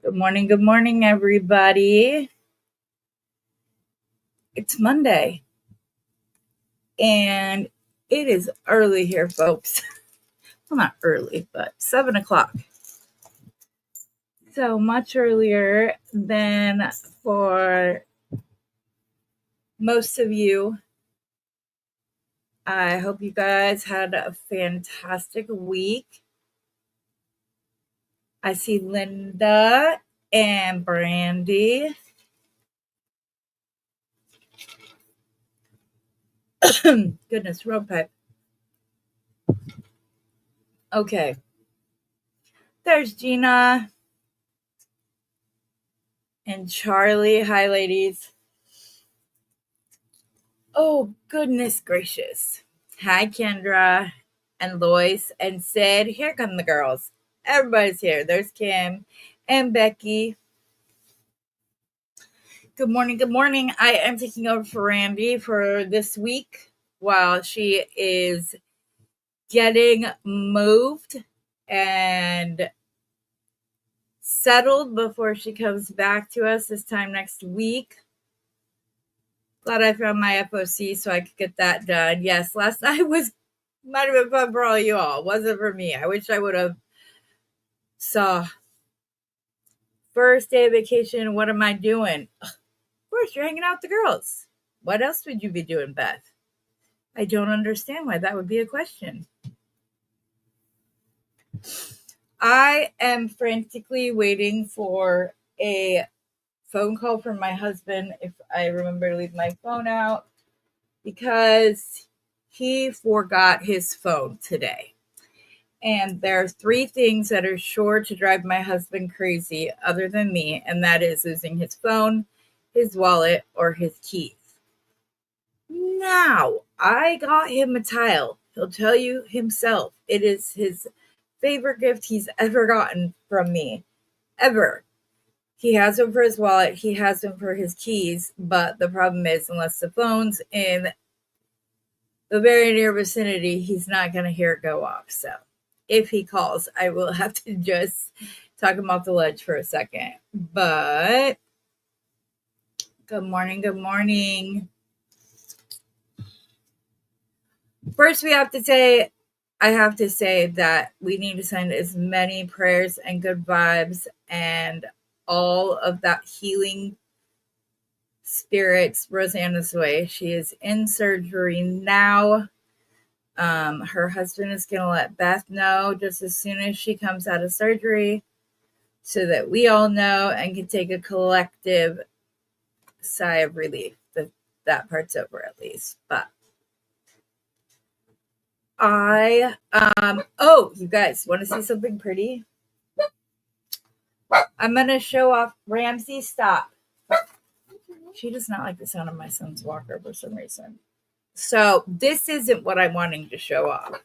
Good morning, everybody. It's Monday, and it is early here, folks. Well, not early, but 7 o'clock. So much earlier than for most of you. I hope you guys had a fantastic week. I see Linda and Randee. Goodness, road pipe. Okay. There's Gina and Charlie. Hi, ladies. Oh, goodness gracious. Hi, Kendra and Lois and Sid. Here come the girls. Everybody's here. There's Kim and Becky. Good morning. Good morning. I am taking over for Randee for this week while she is getting moved and settled before she comes back to us this time next week. Glad I found my FOC so I could get that done. Yes, last night might have been fun for all you all. It wasn't for me. I wish I would have saw first day of vacation. What am I doing? Of course, you're hanging out with the girls. What else would you be doing, Beth? I don't understand why that would be a question. I am frantically waiting for a phone call from my husband if I remember to leave my phone out because he forgot his phone today. And there are three things that are sure to drive my husband crazy other than me, and that is losing his phone, his wallet, or his keys. Now, I got him a tile. He'll tell you himself. It is his favorite gift he's ever gotten from me. Ever. He has them for his wallet. He has them for his keys. But the problem is, unless the phone's in the very near vicinity, he's not going to hear it go off. So if he calls, I will have to just talk him off the ledge for a second. But good morning. Good morning. First, I have to say that we need to send as many prayers and good vibes and all of that healing spirits Rosanna's way. She is in surgery now. Her husband is going to let Beth know just as soon as she comes out of surgery so that we all know and can take a collective sigh of relief that part's over at least. But you guys want to see something pretty? I'm going to show off. Ramsey, stop. She does not like the sound of my son's walker for some reason. So this isn't what I'm wanting to show off.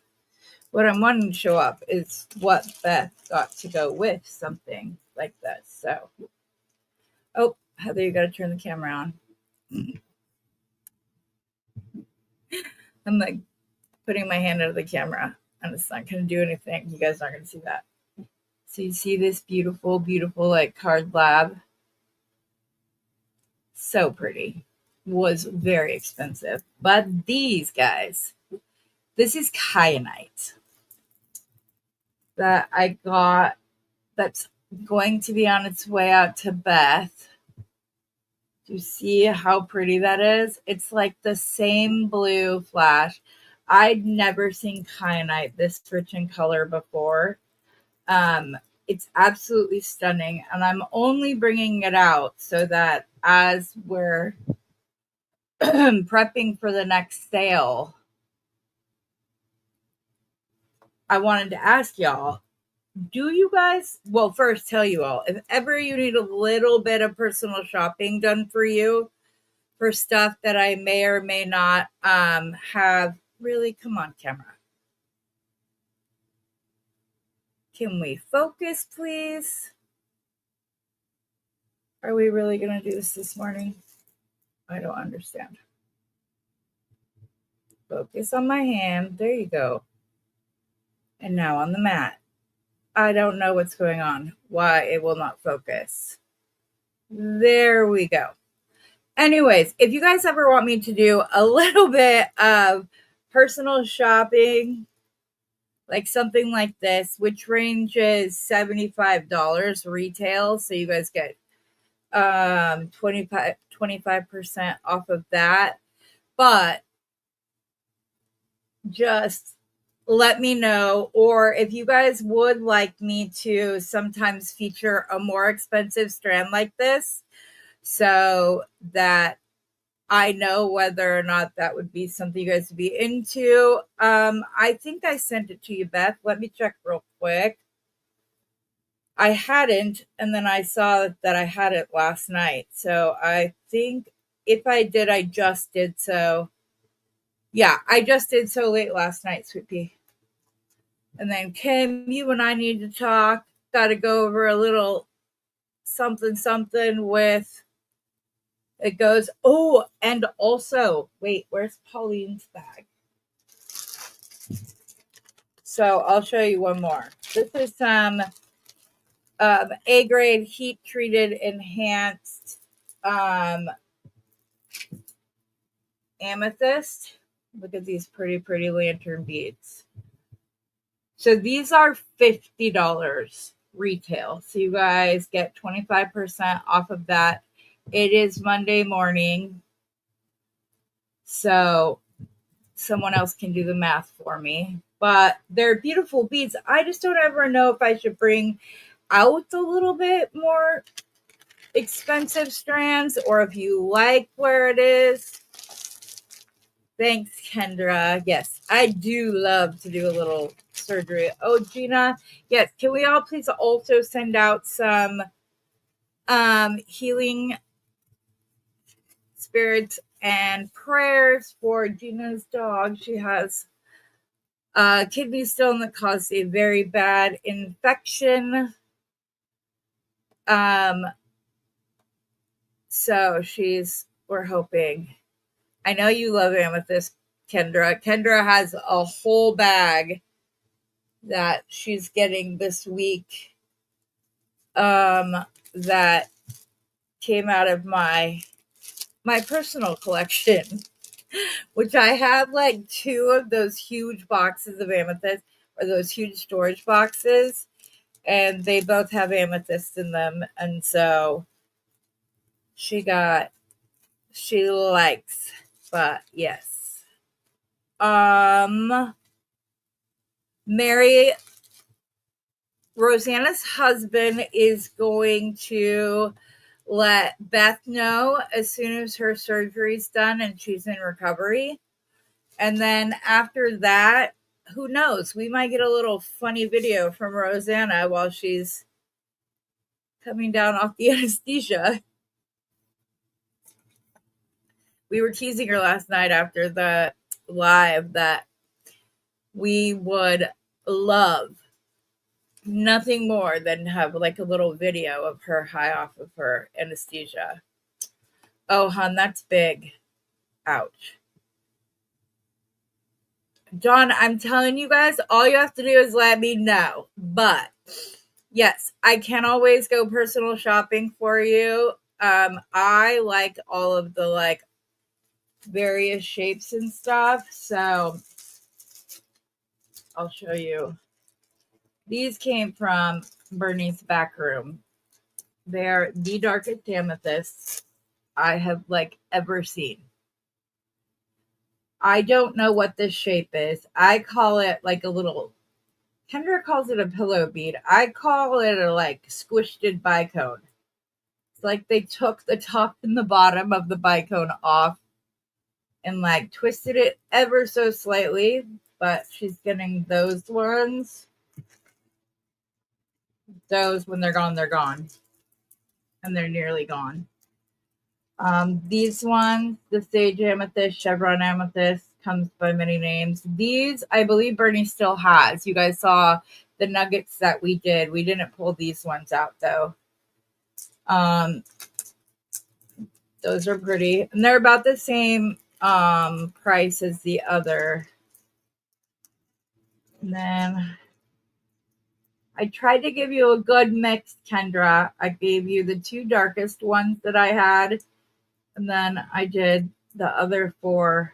What I'm wanting to show off is what Beth got to go with something like this. So, Heather, you got to turn the camera on. I'm like putting my hand under the camera, and it's not going to do anything. You guys aren't going to see that. So you see this beautiful, beautiful like card lab. So pretty. Was very expensive. But these guys, this is kyanite that I got that's going to be on its way out to Beth. Do you see how pretty that is? It's like the same blue flash. I'd never seen kyanite this rich in color before. It's absolutely stunning, and I'm only bringing it out so that as we're prepping for the next sale, I wanted to ask y'all, do you guys, well, first tell you all, if ever you need a little bit of personal shopping done for you for stuff that I may or may not have, really, come on, camera. Can we focus, please? Are we really going to do this morning? I don't understand. Focus on my hand. There you go. And now on the mat. I don't know what's going on, why it will not focus. There we go. Anyways, if you guys ever want me to do a little bit of personal shopping, like something like this, which ranges $75 retail, so you guys get 25% off of that, but just let me know. Or if you guys would like me to sometimes feature a more expensive strand like this, so that I know whether or not that would be something you guys would be into. I think I sent it to you, Beth. Let me check real quick. I hadn't, and then I saw that I had it last night. So I think if I did, I just did so. Yeah, I just did so late last night, Sweet Pea. And then Kim, you and I need to talk. Got to go over a little something with it goes. Oh, and also, wait, where's Pauline's bag? So I'll show you one more. This is some A-grade heat treated enhanced amethyst. Look at these pretty lantern beads. So these are $50 retail. So you guys get 25% off of that. It is Monday morning, so someone else can do the math for me. But they're beautiful beads. I just don't ever know if I should bring out a little bit more expensive strands, or if you like where it is. Thanks, Kendra. Yes, I do love to do a little surgery. Oh, Gina, yes. Can we all please also send out some healing spirits and prayers for Gina's dog? She has kidney stone that caused a very bad infection. So we're hoping. I know you love amethyst, Kendra. Kendra has a whole bag that she's getting this week that came out of my personal collection, which I have like 2 of those huge boxes of amethyst, or those huge storage boxes, and they both have amethyst in them. And so she likes, but yes. Mary, Rosanna's husband, is going to let Beth know as soon as her surgery's done and she's in recovery. And then after that, who knows? We might get a little funny video from Rosanna while she's coming down off the anesthesia. We were teasing her last night after the live that we would love nothing more than have like a little video of her high off of her anesthesia. Oh, hon, that's big. Ouch. John, I'm telling you guys, all you have to do is let me know. But yes, I can always go personal shopping for you. I like all of the like various shapes and stuff. So I'll show you. These came from Bernie's back room. They're the darkest amethysts I have like ever seen. I don't know what this shape is. I call it like a little, Kendra calls it a pillow bead. I call it a like squished bicone. It's like they took the top and the bottom of the bicone off and like twisted it ever so slightly, but she's getting those ones. Those, when they're gone, they're gone. And they're nearly gone. These ones, the sage amethyst, chevron amethyst, comes by many names. These, I believe Bernie still has. You guys saw the nuggets that we did. We didn't pull these ones out though. Those are pretty. And they're about the same price as the other. And then I tried to give you a good mix, Kendra. I gave you the 2 darkest ones that I had, and then I did the other 4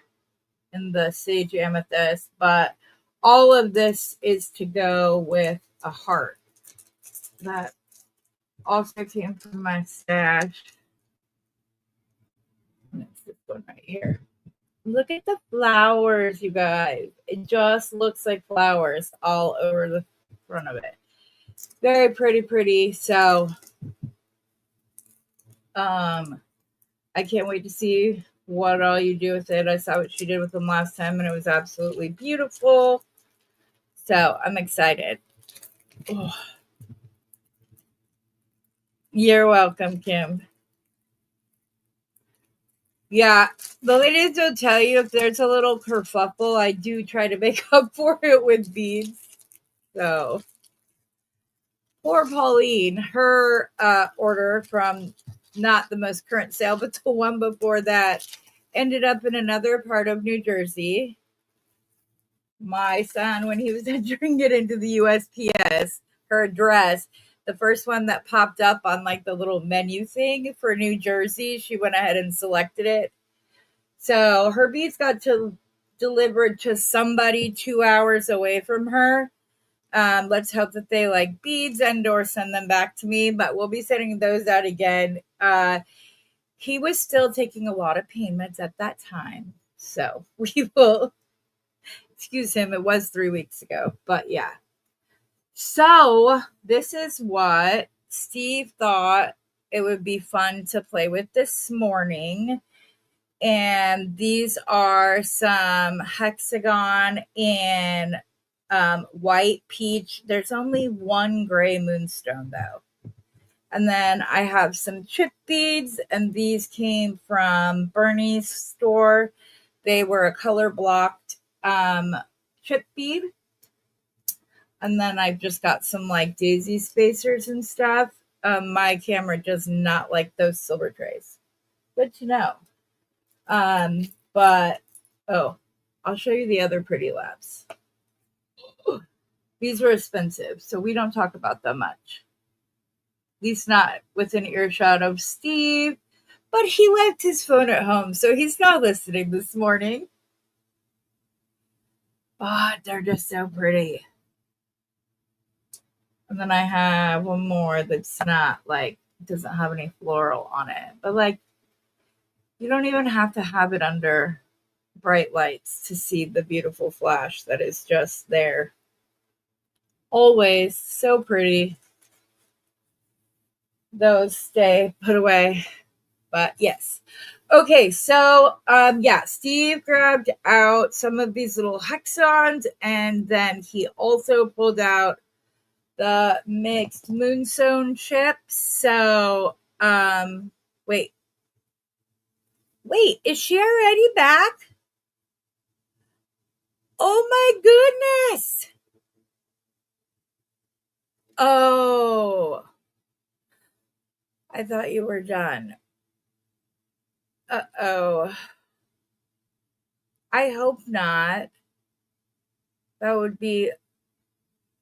in the sage amethyst, but all of this is to go with a heart. That also came from my stash. And it's this one right here. Look at the flowers, you guys. It just looks like flowers all over the front of it. Very pretty. So, I can't wait to see what all you do with it. I saw what she did with them last time, and it was absolutely beautiful. So, I'm excited. Oh. You're welcome, Kim. Yeah, the ladies don't tell you if there's a little kerfuffle. I do try to make up for it with beads. So, poor Pauline, her order from not the most current sale, but the one before that ended up in another part of New Jersey. My son, when he was entering it into the USPS, her address, the first one that popped up on like the little menu thing for New Jersey, she went ahead and selected it. So her beads got delivered to somebody 2 hours away from her. Let's hope that they like beads and or send them back to me, but we'll be sending those out again. He was still taking a lot of pain meds at that time. So we will excuse him. It was 3 weeks ago, but yeah. So this is what Steve thought it would be fun to play with this morning. And these are some hexagon and white peach. There's only one gray moonstone though. And then I have some chip beads, and these came from Bernie's store. They were a color blocked chip bead. And then I've just got some like daisy spacers and stuff. My camera does not like those silver trays. Good to know. But I'll show you the other pretty labs. These were expensive, so we don't talk about them much. At least not within earshot of Steve, but he left his phone at home, so he's not listening this morning. But they're just so pretty. And then I have one more that's not like, doesn't have any floral on it, but like, you don't even have to have it under bright lights to see the beautiful flash that is just there. Always so pretty. Those stay put away. But yes. Okay, so Steve grabbed out some of these little hexagons, and then he also pulled out the mixed moonstone chips. So wait, is she already back? Oh my goodness. Oh, I thought you were done. Uh-oh. I hope not. That would be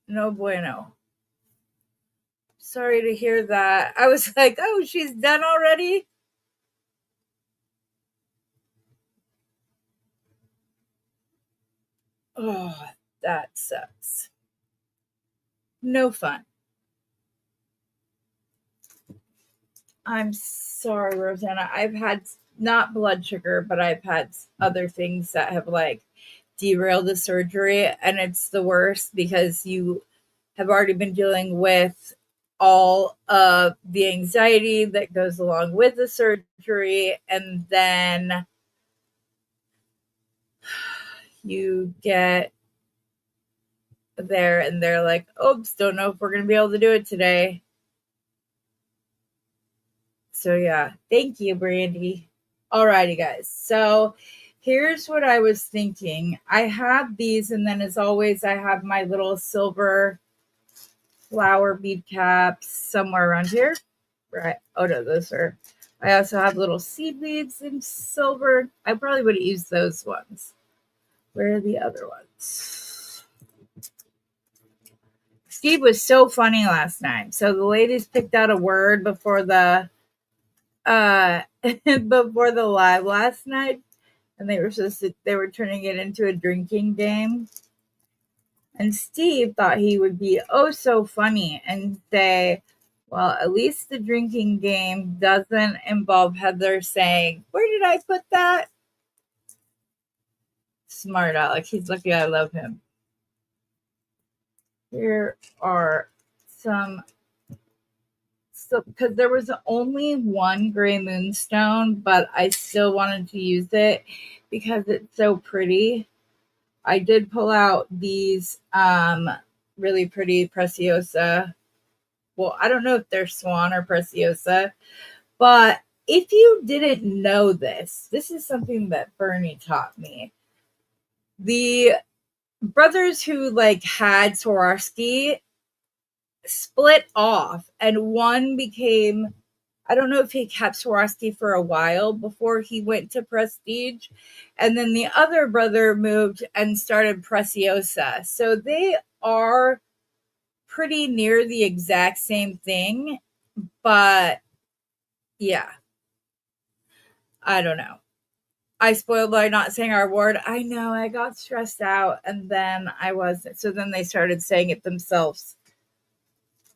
no bueno. Sorry to hear that. I was like, oh, she's done already? Oh, that sucks. No fun. I'm sorry, Rosanna. I've had not blood sugar, but I've had other things that have like derailed the surgery, and it's the worst because you have already been dealing with all of the anxiety that goes along with the surgery, and then you get there and they're like, oops, don't know if we're going to be able to do it today. So yeah, thank you, Randee. Alrighty, guys. So here's what I was thinking. I have these, and then as always, I have my little silver flower bead caps somewhere around here. Right. Oh no, those are. I also have little seed beads in silver. I probably would have used those ones. Where are the other ones? Steve was so funny last night. So the ladies picked out a word before the before the live last night, and they were turning it into a drinking game. And Steve thought he would be oh so funny and say, well, at least the drinking game doesn't involve Heather saying, "Where did I put that?" Smart Alec. He's lucky I love him. Here are some, so because there was only one gray moonstone, but I still wanted to use it because it's so pretty. I did pull out these really pretty Preciosa. Well, I don't know if they're Swan or Preciosa, but if you didn't know this, this is something that Bernie taught me. The brothers who like had Swarovski split off, and one became, I don't know if he kept Swarovski for a while before he went to Prestige, and then the other brother moved and started Preciosa. So they are pretty near the exact same thing, but yeah, I don't know. I spoiled by not saying our word. I know, I got stressed out, and then I wasn't. So then they started saying it themselves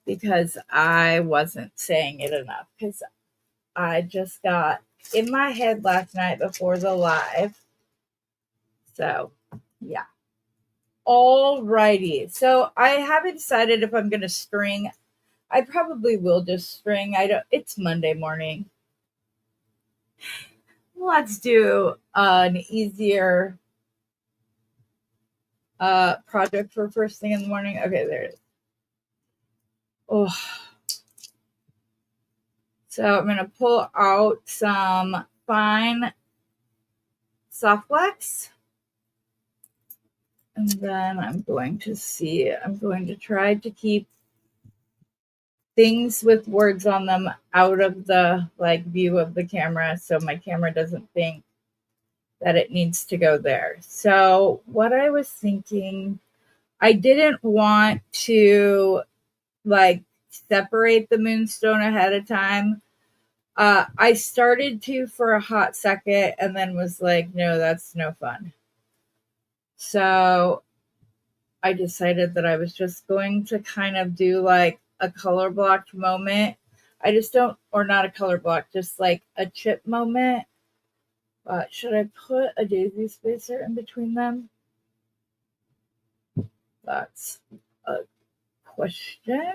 because I wasn't saying it enough. Because I just got in my head last night before the live. So, yeah. Alrighty. So I haven't decided if I'm going to string. I probably will just string. It's Monday morning. Let's do an easier project for first thing in the morning. Okay, there it is. Oh, so I'm going to pull out some fine soft wax, and then I'm going to try to keep things with words on them out of the view of the camera, so my camera doesn't think that it needs to go there. So what I was thinking, I didn't want to separate the moonstone ahead of time. I started to for a hot second and then was like, no, that's no fun. So I decided that I was just going to kind of do a color blocked moment. I just don't, or not a color block, just a chip moment. Should I put a daisy spacer in between them? That's a question.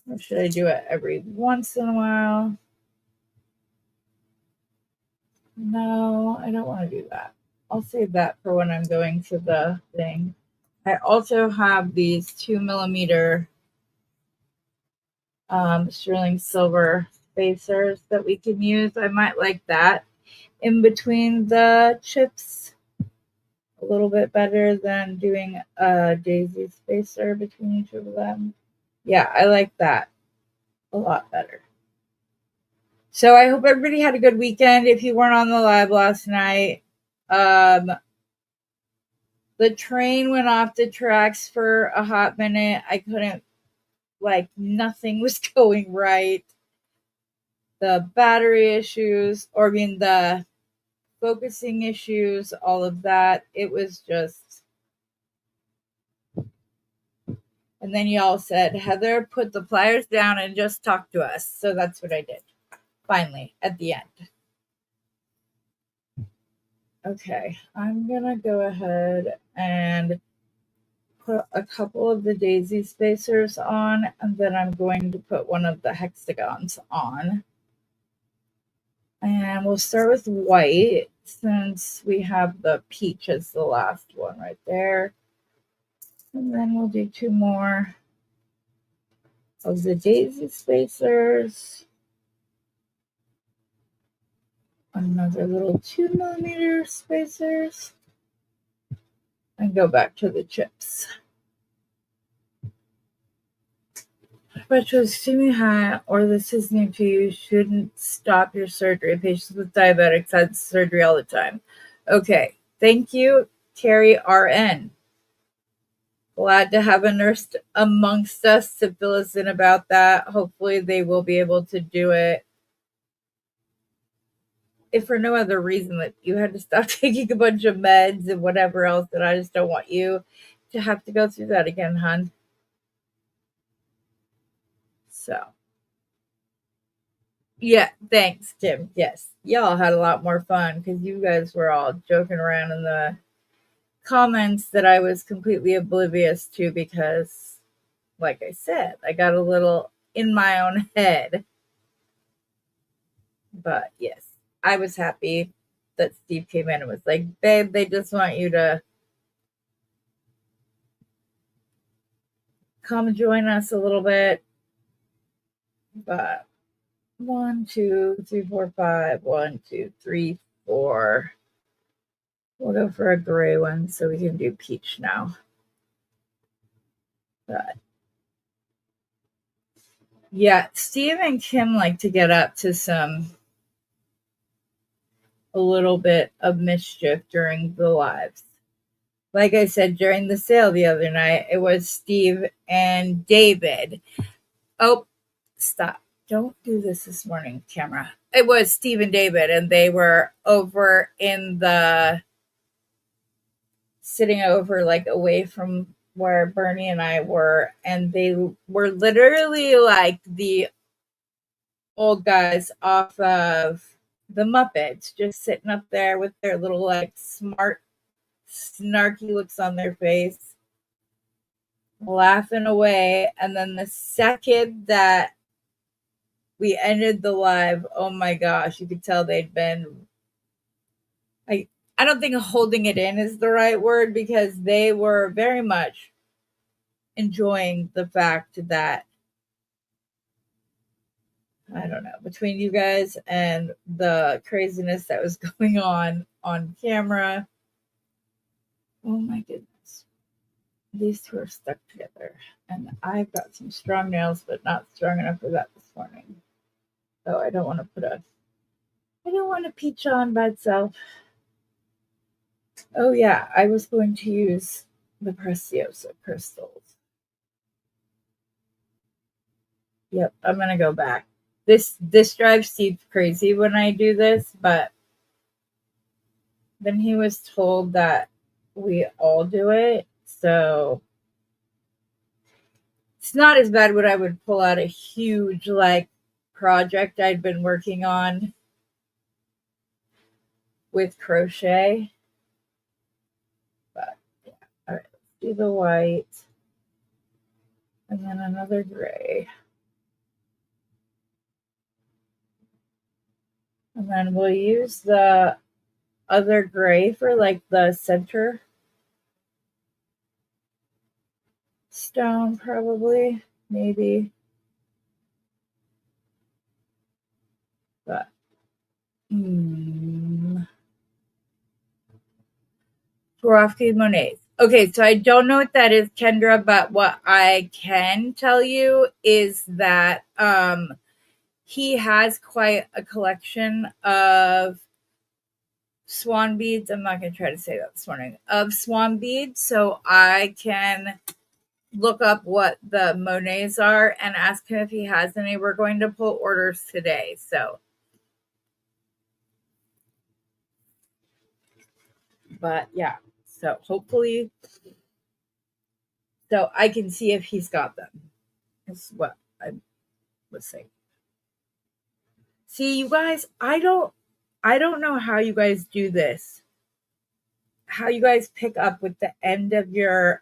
Or should I do it every once in a while? No, I don't want to do that. I'll save that for when I'm going to the thing. I also have these 2mm sterling silver spacers that we can use. I might like that in between the chips a little bit better than doing a daisy spacer between each of them. Yeah, I like that a lot better. So I hope everybody had a good weekend. If you weren't on the live last night, the train went off the tracks for a hot minute. I couldn't, nothing was going right. The battery issues, the focusing issues, all of that. It was just. And then y'all said, Heather, put the pliers down and just talk to us. So that's what I did. Finally, at the end. Okay, I'm going to go ahead and put a couple of the daisy spacers on, and then I'm going to put one of the hexagons on. And we'll start with white, since we have the peach as the last one right there. And then we'll do 2 more of the daisy spacers. Another little 2mm spacers. And go back to the chips. Blood sugar is extremely high, or this is new to you, shouldn't stop your surgery. Patients with diabetics had surgery all the time. Okay, thank you, Terry RN. Glad to have a nurse amongst us to fill us in about that. Hopefully, they will be able to do it. If for no other reason that you had to stop taking a bunch of meds and whatever else, that I just don't want you to have to go through that again, hon. So, yeah, thanks, Kim. Yes, y'all had a lot more fun because you guys were all joking around in the comments that I was completely oblivious to because, like I said, I got a little in my own head. But yes, I was happy that Steve came in and was like, babe, they just want you to come join us a little bit. But 1, 2, 3, 4, 5. 1, 2, 3, 4. We'll go for a gray one so we can do peach now. But yeah, Steve and Kim like to get up to a little bit of mischief during the lives. Like I said, during the sale the other night, it was Steve and David. Oh, stop. Don't do this morning, camera. It was Steve and David, and they were over in the sitting over like away from where Bernie and I were, and they were literally like the old guys off of the Muppets, just sitting up there with their little like smart, snarky looks on their face, laughing away. And then the second that we ended the live, oh my gosh, you could tell they'd been I don't think holding it in is the right word because they were very much enjoying the fact that I don't know, between you guys and the craziness that was going on camera. Oh my goodness. These two are stuck together. And I've got some strong nails, but not strong enough for that this morning. So I don't want to peach on by itself. Oh yeah, I was going to use the Preciosa crystals. Yep, I'm gonna go back. This drives Steve crazy when I do this, but then he was told that we all do it, so it's not as bad when I would pull out a huge like project I'd been working on with crochet. But yeah, all right, let's do the white and then another gray. And then we'll use the other gray for like the center stone, probably, maybe. But Swarovski Monets. Okay, so I don't know what that is, Kendra, but what I can tell you is that he has quite a collection of swan beads. I'm not going to try to say that this morning. Of swan beads, so I can look up what the Monets are and ask him if he has any. We're going to pull orders today, so. But yeah, so hopefully, so I can see if he's got them. Is what I was saying. See, you guys, I don't know how you guys do this. How you guys pick up with the end of your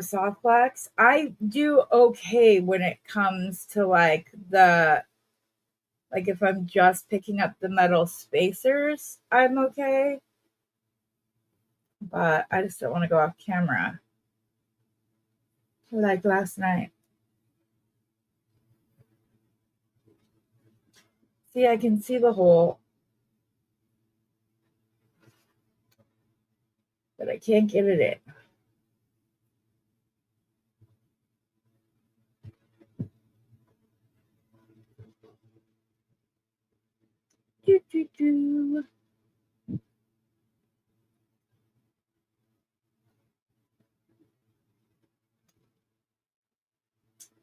soft wax. I do okay when it comes to like if I'm just picking up the metal spacers, I'm okay. But I just don't want to go off camera. Like last night. See, I can see the hole. But I can't get it in. Do, do, do.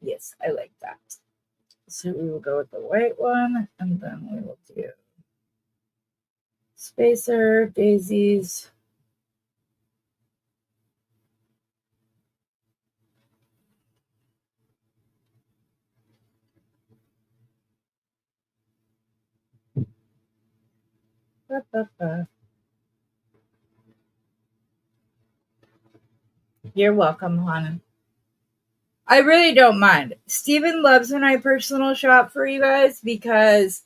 Yes, I like that. So we will go with the white one, and then we will do spacer, daisies. Ba, ba, ba. You're welcome, hon. I really don't mind. Steven loves when I personal shop for you guys because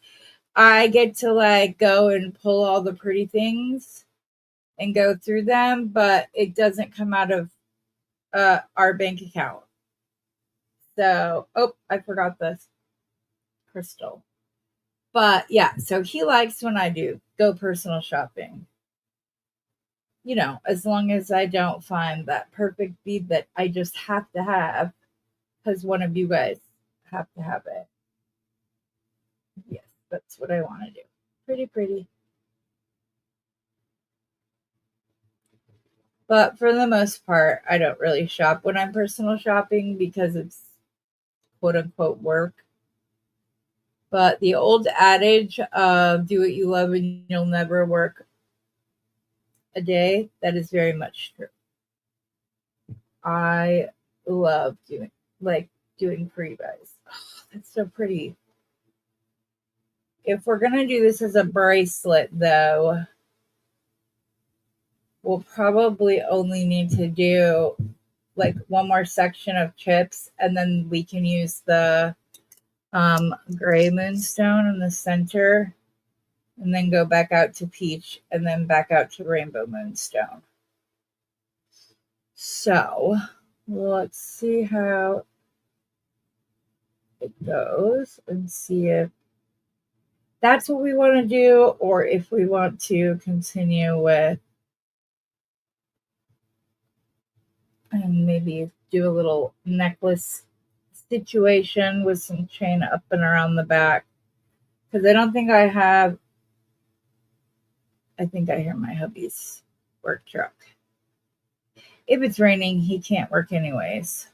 I get to like go and pull all the pretty things and go through them, but it doesn't come out of our bank account. So, oh, I forgot this crystal. But yeah, so he likes when I do go personal shopping. You know, as long as I don't find that perfect bead that I just have to have because one of you guys have to have it. Yes, that's what I want to do. Pretty, pretty. But for the most part, I don't really shop when I'm personal shopping because it's quote unquote work. But the old adage of do what you love and you'll never work a day, that is very much true. I love doing for you guys. Oh, that's so pretty. If we're gonna do this as a bracelet though, we'll probably only need to do like one more section of chips and then we can use the gray moonstone in the center and then go back out to peach and then back out to rainbow moonstone. So let's see how it goes and see if that's what we want to do or if we want to continue with and maybe do a little necklace situation with some chain up and around the back because I think I hear my hubby's work truck. If it's raining, he can't work anyways.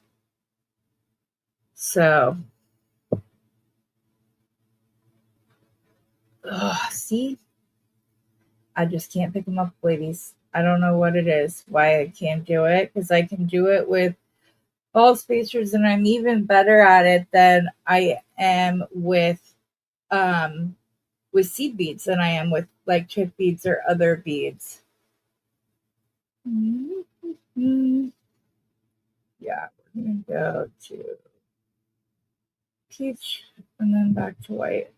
So, see, I just can't pick him up, ladies. I don't know what it is, why I can't do it, because I can do it with ball spacers, and I'm even better at it than I am with seed beads than I am with like chip beads or other beads. Mm-hmm. Yeah, we're gonna go to peach and then back to white.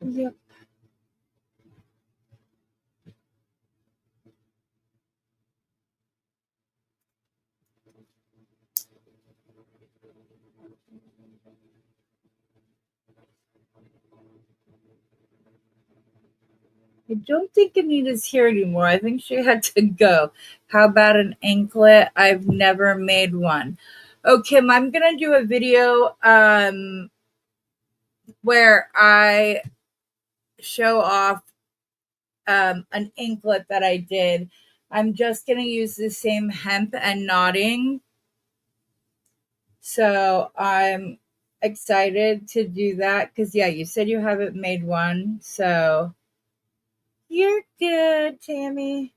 Yep. I don't think Anita's here anymore. I think she had to go. How about an anklet? I've never made one. Oh, Kim, I'm gonna do a video where I show off an anklet that I did. I'm just gonna use the same hemp and knotting. So I'm excited to do that because yeah, you said you haven't made one, so you're good, Tammy.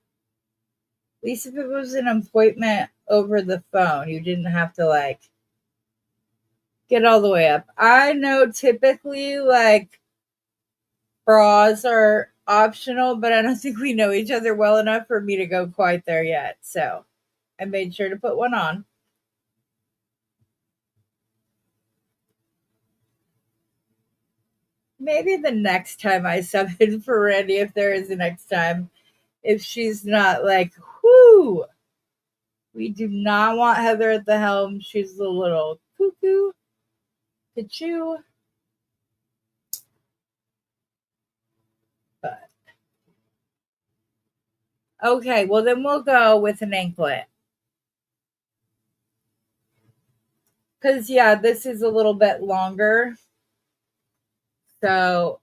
At least if it was an appointment over the phone, you didn't have to like get all the way up. I know typically like bras are optional, but I don't think we know each other well enough for me to go quite there yet. So I made sure to put one on. Maybe the next time I sub in for Randee, if there is a next time, if she's not like, whoo, we do not want Heather at the helm. She's a little cuckoo, ka-choo. But okay, well then we'll go with an anklet. Because yeah, this is a little bit longer. So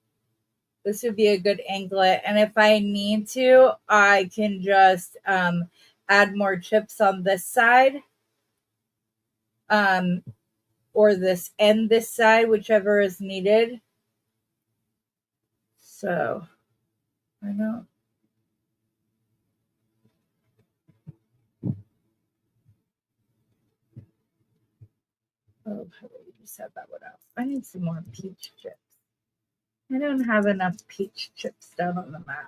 This would be a good anklet. And if I need to, I can just add more chips on this side. Or this side, whichever is needed. So I don't. Oh, you just had that one out. I need some more peach chips. I don't have enough peach chips down on the mat.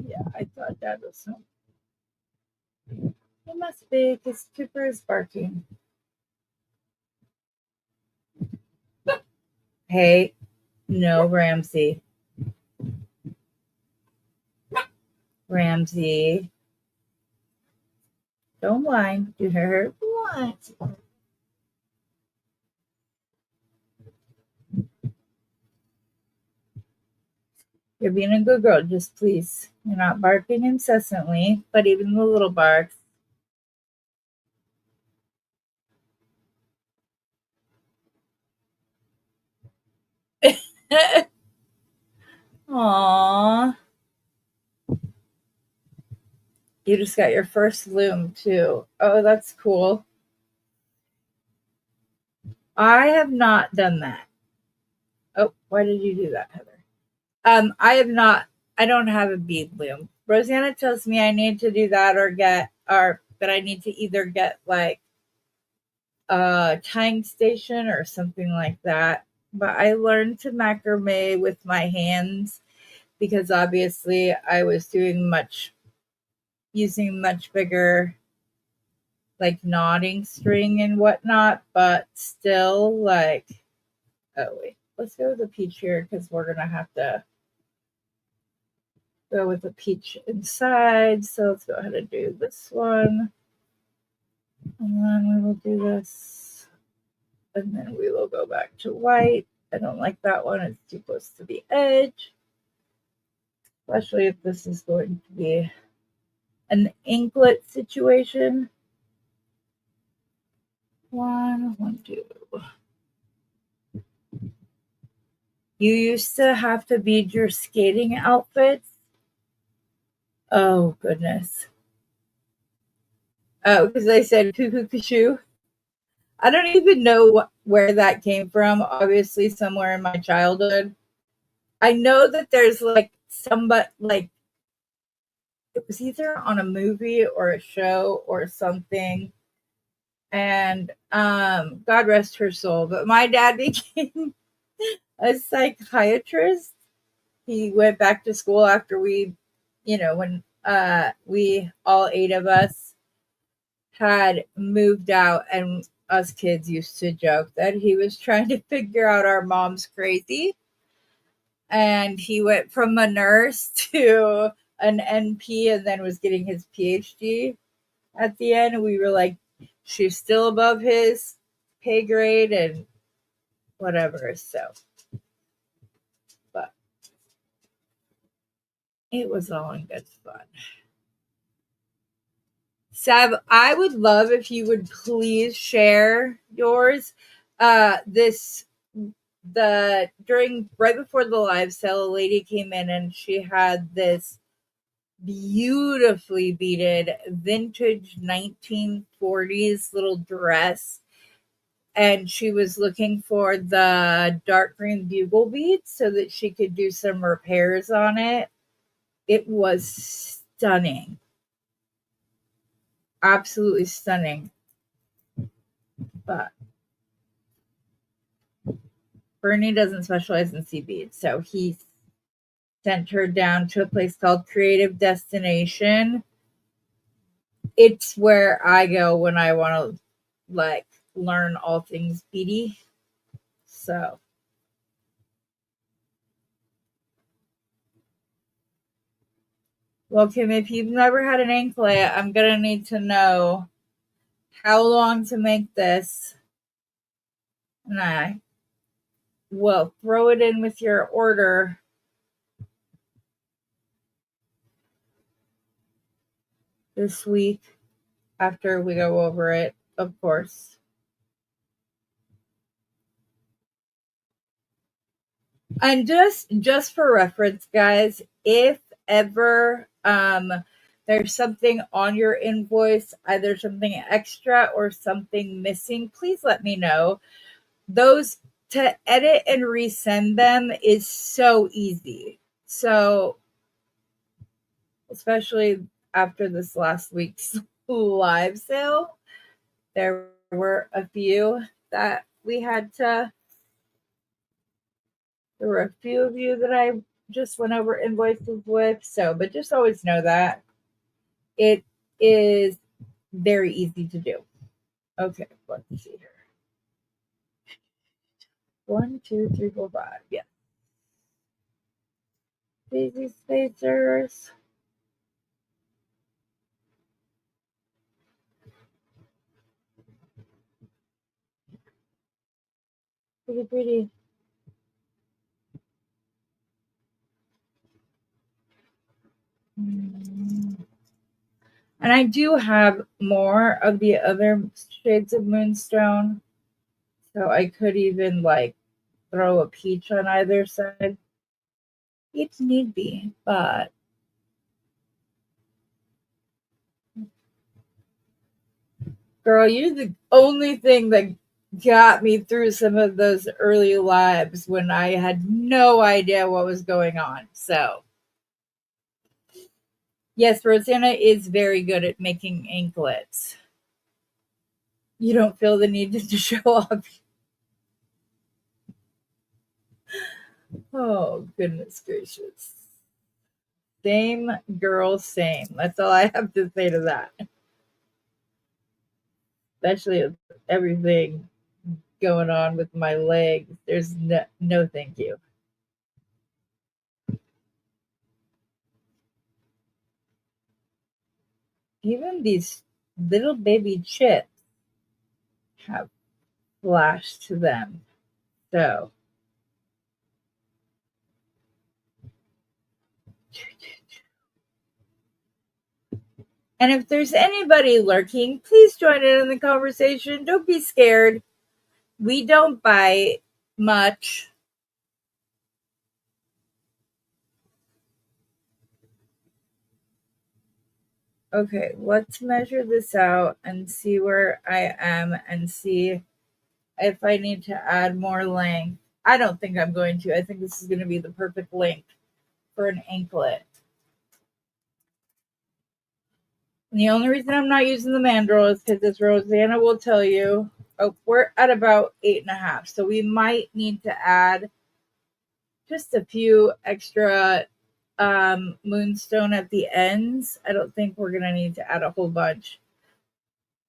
Yeah, I thought that was home. It must be because Cooper is barking. Hey, no, Ramsey. Ramsey. Don't whine. You heard what? You're being a good girl. Just please. You're not barking incessantly, but even the little barks. Aww. You just got your first loom too. Oh, that's cool. I have not done that. Oh, why did you do that, Heather? I have not. I don't have a bead loom. Rosanna tells me I need to do that or that I need to either get like a tying station or something like that. But I learned to macrame with my hands because obviously I was using much bigger like knotting string and whatnot, but still like, oh wait, let's go with the peach here because we're gonna have to go with the peach inside. So let's go ahead and do this one. And then we will do this. And then we will go back to white. I don't like that one. It's too close to the edge. Especially if this is going to be an anklet situation. One, two. You used to have to bead your skating outfits. Oh, goodness. Oh, because I said cuckoo cuckoo. I don't even know where that came from. Obviously, somewhere in my childhood. I know that there's like somebody, like, it was either on a movie or a show or something. And God rest her soul. But my dad became a psychiatrist. He went back to school after when we all eight of us had moved out, and us kids used to joke that he was trying to figure out our mom's crazy. And he went from a nurse to an NP and then was getting his PhD at the end. And we were like, she's still above his pay grade and whatever. So, but it was all in good fun. Seb, I would love if you would please share yours. Right before the live sale, a lady came in and she had this beautifully beaded vintage 1940s little dress, and she was looking for the dark green bugle beads so that she could do some repairs on it. It was stunning. Absolutely stunning. But Bernie doesn't specialize in sea beads, so he sent her down to a place called Creative Destination. It's where I go when I want to like learn all things beady. So well, Kim, if you've never had an anklet, I'm gonna need to know how long to make this. And I will throw it in with your order this week after we go over it, of course. And just for reference, guys, if ever there's something on your invoice, either something extra or something missing, please let me know. Those to edit and resend them is so easy. So especially after this last week's live sale, there were a few that we had to there were a few of you that I just went over invoices with. So, but just always know that it is very easy to do. Okay, let's see here. 1, 2, 3, 4, 5. Yeah. Daisy spacers. Pretty, pretty. And I do have more of the other shades of moonstone. So I could even like throw a peach on either side if need be. But girl, you're the only thing that got me through some of those early lives when I had no idea what was going on. So, yes, Rosanna is very good at making anklets. You don't feel the need to show off. Oh, goodness gracious. Same girl, same. That's all I have to say to that. Especially with everything going on with my legs. There's no thank you. Even these little baby chits have flash to them. So, and if there's anybody lurking, please join in the conversation. Don't be scared. We don't bite much. Okay, let's measure this out and see where I am and see if I need to add more length. I don't think I'm going to. I think this is going to be the perfect length for an anklet. And the only reason I'm not using the mandrel is because, as Rosanna will tell you, we're at about 8.5. So we might need to add just a few extra moonstone at the ends. I don't think we're going to need to add a whole bunch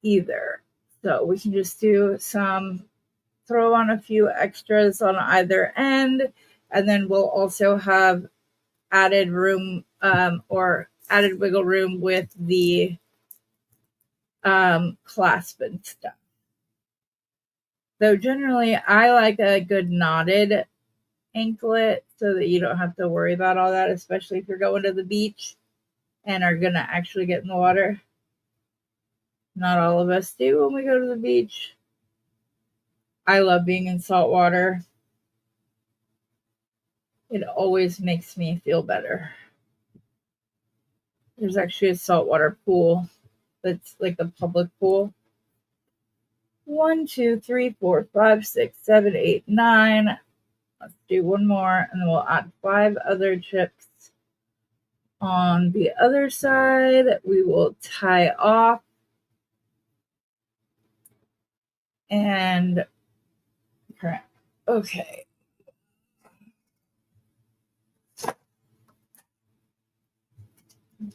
either. So we can just do throw on a few extras on either end. And then we'll also have added room or added wiggle room with the clasp and stuff. So generally, I like a good knotted anklet so that you don't have to worry about all that, especially if you're going to the beach and are going to actually get in the water. Not all of us do when we go to the beach. I love being in salt water. It always makes me feel better. There's actually a saltwater pool that's like a public pool. 1, 2, 3, 4, 5, 6, 7, 8, 9. Let's do one more, and then we'll add 5 other chips. On the other side, we will tie off and okay.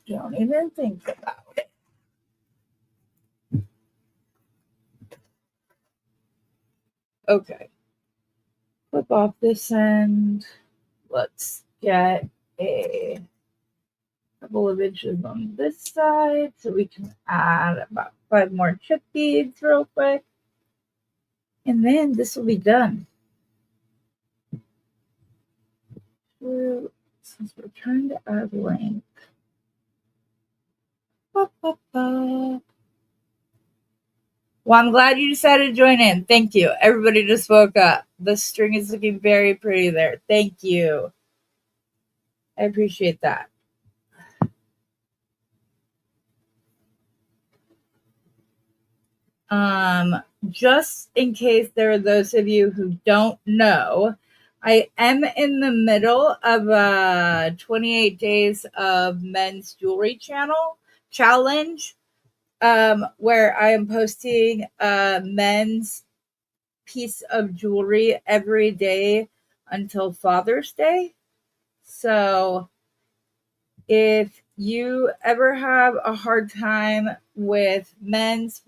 Don't even think about it. Okay. Flip off this end. Let's get a couple of inches on this side so we can add about 5 more chip beads real quick. And then this will be done. Since we're trying to add length. Well, I'm glad you decided to join in. Thank you. Everybody just woke up. The string is looking very pretty there. Thank you. I appreciate that. Just in case there are those of you who don't know, I am in the middle of a 28 days of men's jewelry challenge, where I am posting a men's piece of jewelry every day until Father's Day. So if you ever have a hard time with men's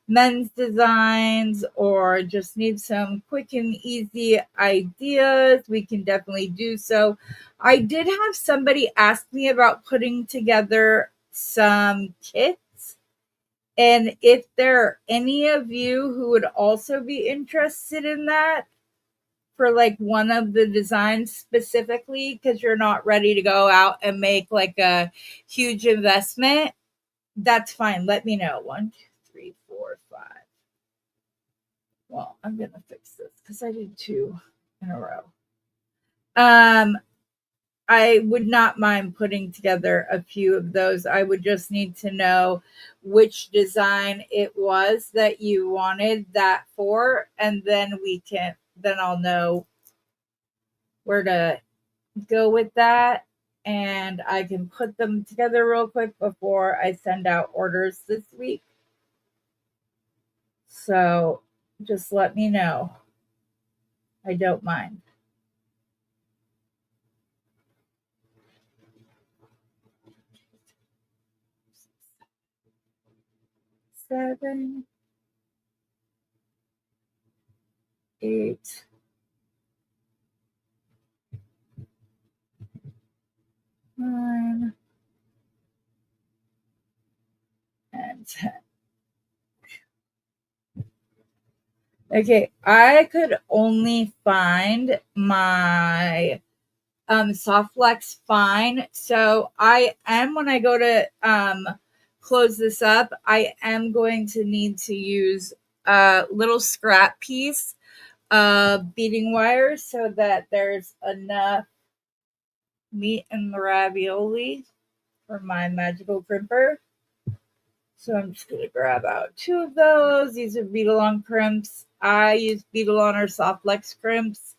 men's designs, or just need some quick and easy ideas, we can definitely do so. I did have somebody ask me about putting together some kits, and if there are any of you who would also be interested in that, for like one of the designs specifically, because you're not ready to go out and make like a huge investment, that's fine. Let me know. 1, 2, 3, 4, 5. Well, I'm gonna fix this because I did 2 in a row. I would not mind putting together a few of those. I would just need to know which design it was that you wanted that for, and then I'll know where to go with that, and I can put them together real quick before I send out orders this week. So just let me know. I don't mind. 7, 8, 9, and 10. Okay, I could only find my soft flex fine. So when I go to close this up, I am going to need to use a little scrap piece of beading wire so that there's enough meat in the ravioli for my magical crimper. So I'm just going to grab out 2 of those. These are Beadalon crimps. I use Beadalon or soft flex crimps.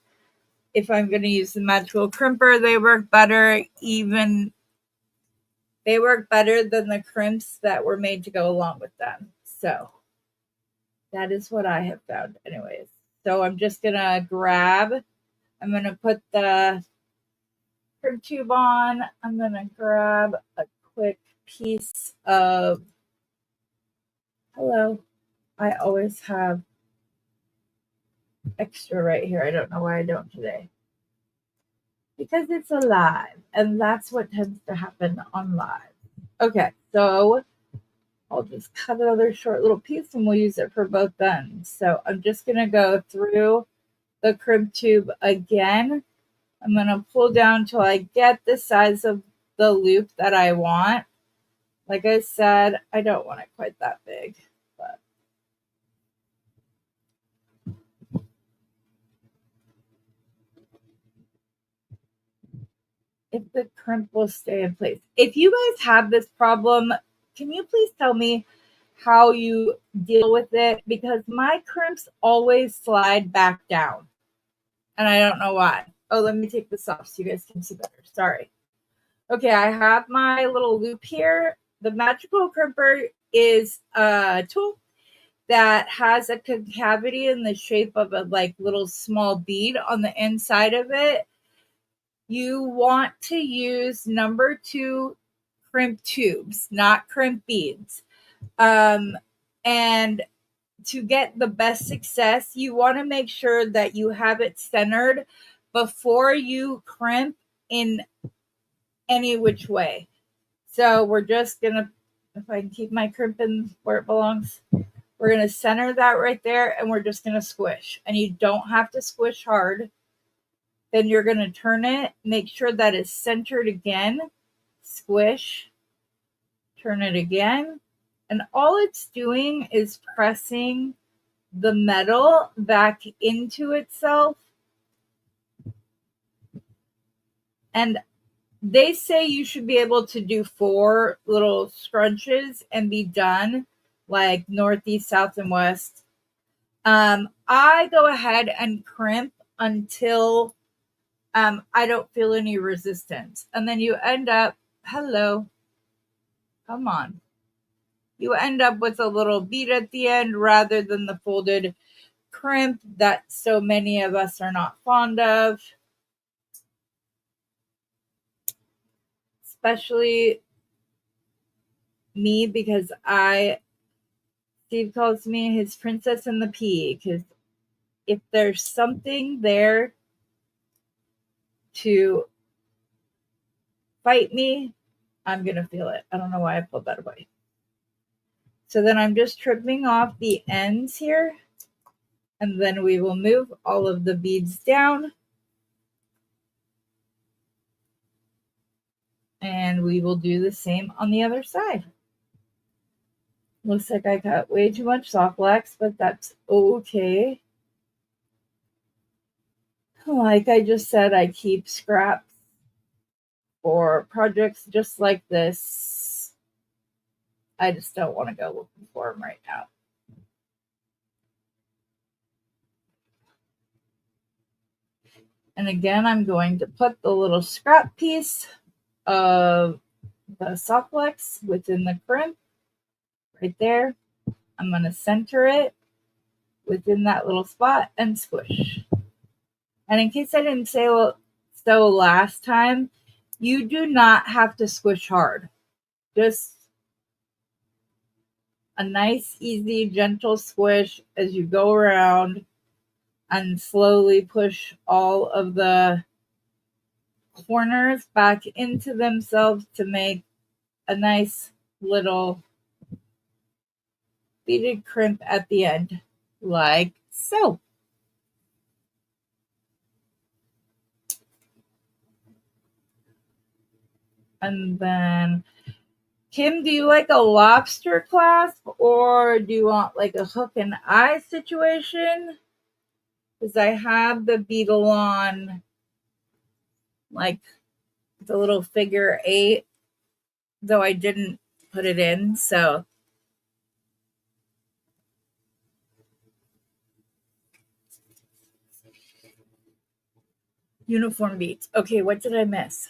If I'm going to use the magical crimper, they work better. They work better than the crimps that were made to go along with them. So that is what I have found anyways. So I'm just going to I'm going to put the crimp tube on. I'm going to grab a quick piece of, hello, I always have extra right here. I don't know why I don't today. Because it's a live, and that's what tends to happen on live. Okay, so I'll just cut another short little piece and we'll use it for both ends. So I'm just going to go through the crimp tube again. I'm going to pull down till I get the size of the loop that I want. Like I said, I don't want it quite that big, but if the crimp will stay in place. If you guys have this problem, can you please tell me how you deal with it? Because my crimps always slide back down, and I don't know why. Oh, let me take this off so you guys can see better. Sorry. Okay, I have my little loop here. The magical crimper is a tool that has a concavity in the shape of a like little small bead on the inside of it. You want to use number 2 crimp tubes, not crimp beads. And to get the best success, you want to make sure that you have it centered before you crimp in any which way. So we're just going to, if I can keep my crimp in where it belongs, we're going to center that right there, and we're just going to squish. And you don't have to squish hard. Then you're going to turn it, make sure that it's centered again. squish, turn it again, and all it's doing is pressing the metal back into itself. And they say you should be able to do 4 little scrunches and be done, like northeast, south, and west. I go ahead and crimp until I don't feel any resistance. And then you end up, hello, come on. You end up with a little bead at the end rather than the folded crimp that so many of us are not fond of. Especially me, because Steve calls me his princess in the pea, because if there's something there to fight me, I'm going to feel it. I don't know why I pulled that away. So then I'm just trimming off the ends here, and then we will move all of the beads down, and we will do the same on the other side. Looks like I got way too much soft wax, but that's okay. Like I just said, I keep scraps for projects just like this. I just don't want to go looking for them right now. And again, I'm going to put the little scrap piece of the soft wax within the crimp right there. I'm going to center it within that little spot and squish. And in case I didn't say so last time, you do not have to squish hard. Just a nice, easy, gentle squish as you go around and slowly push all of the corners back into themselves to make a nice little beaded crimp at the end, like so. And then, Kim, do you like a lobster clasp or do you want like a hook and eye situation? Because I have the beetle on like the little figure 8, though I didn't put it in, so. Uniform beads. Okay, what did I miss?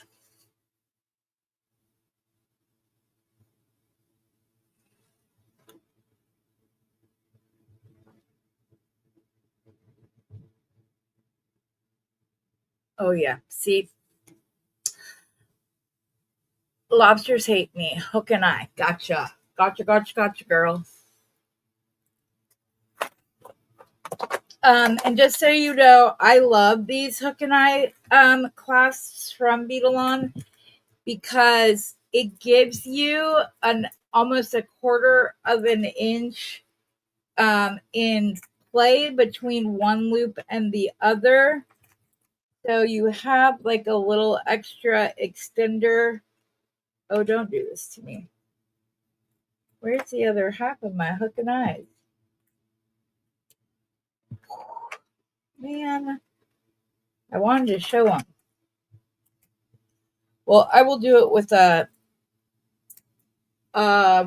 Oh, yeah. See? Lobsters hate me. Hook and eye. Gotcha. Gotcha, girl. And just so you know, I love these hook and eye clasps from Beetlon because it gives you an almost 1/4 of an inch in play between one loop and the other. So you have like a little extra extender. Oh, don't do this to me. Where's the other half of my hook and eyes? Man, I wanted to show them. Well, I will do it with a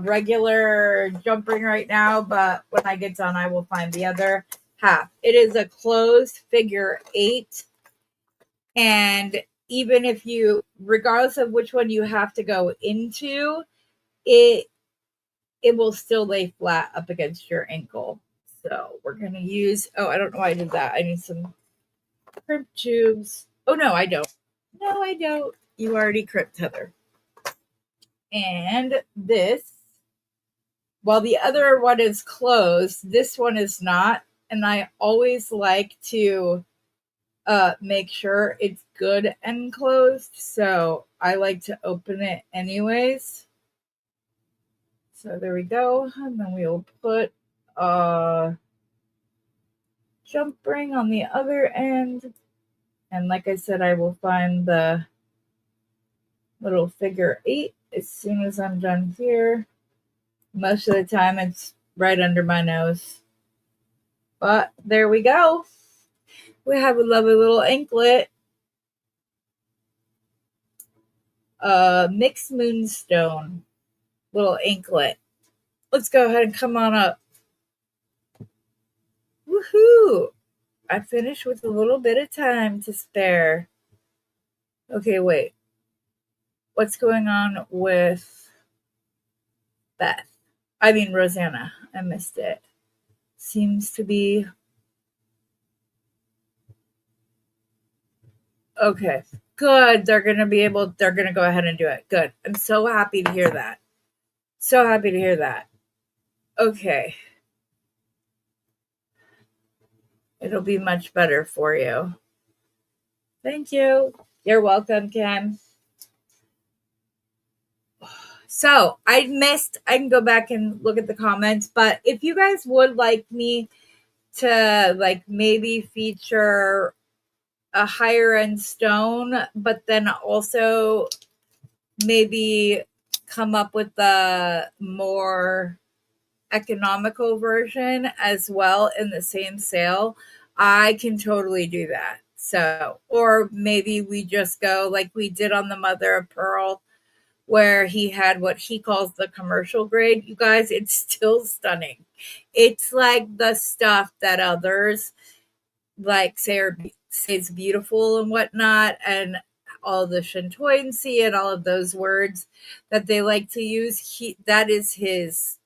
regular jump ring right now, but when I get done, I will find the other half. It is a closed figure 8. And even if you, regardless of which one you have to go into, it will still lay flat up against your ankle. So we're going to use, oh, I don't know why I did that. I need some crimp tubes. Oh, no, I don't. No, I don't. You already crimped, Heather. And this, while the other one is closed, this one is not. And I always like to make sure it's good and closed. So I like to open it anyways. So there we go. And then we'll put a jump ring on the other end. And like I said, I will find the little figure 8 as soon as I'm done here. Most of the time it's right under my nose. But there we go. We have a lovely little anklet. Mixed moonstone little anklet. Let's go ahead and come on up. Woohoo! I finished with a little bit of time to spare. Okay, wait. What's going on with Beth? I mean, Rosanna. I missed it. Seems to be... Okay, good. They're going to go ahead and do it. Good. I'm so happy to hear that. So happy to hear that. Okay. It'll be much better for you. Thank you. You're welcome, Kim. So I can go back and look at the comments, but if you guys would like me to like maybe feature a higher end stone, but then also maybe come up with the more economical version as well in the same sale, I can totally do that. So, or maybe we just go like we did on the Mother of Pearl, where he had what he calls the commercial grade. You guys, it's still stunning. It's like the stuff that others like say is beautiful and whatnot, and all the shintoyancy and all of those words that they like to use. That is his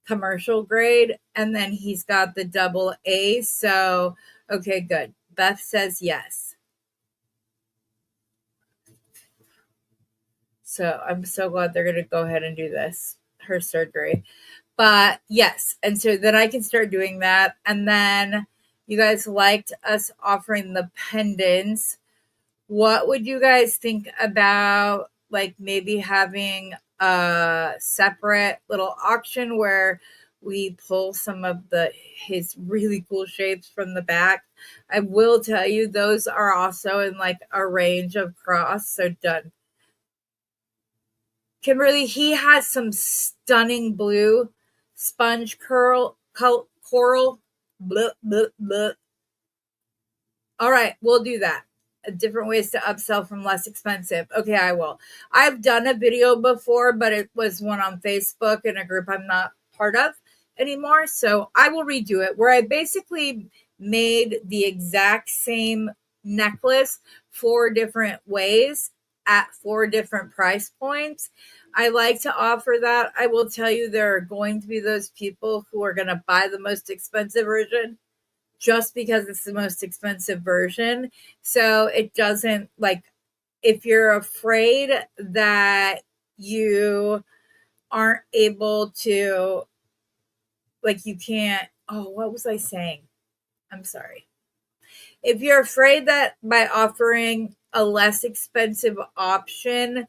commercial grade, and then he's got the double A. So, okay, good. Beth says yes. So I'm so glad they're going to go ahead and do this, her surgery. But yes, and so then I can start doing that. And then you guys liked us offering the pendants. What would you guys think about like maybe having a separate little auction where we pull some of his really cool shapes from the back? I will tell you, those are also in like a range of cross. So done. Kimberly, he has some stunning blue sponge coral. Blah, blah, blah. All right, we'll do that. Different ways to upsell from less expensive. Okay, I will. I've done a video before, but it was one on Facebook in a group I'm not part of anymore. So I will redo it, where I basically made the exact same necklace 4 different ways at 4 different price points. I like to offer that. I will tell you, there are going to be those people who are going to buy the most expensive version just because it's the most expensive version. So it doesn't, like, if you're afraid that you aren't able to, like, you can't, oh, what was I saying? I'm sorry. If you're afraid that by offering a less expensive option,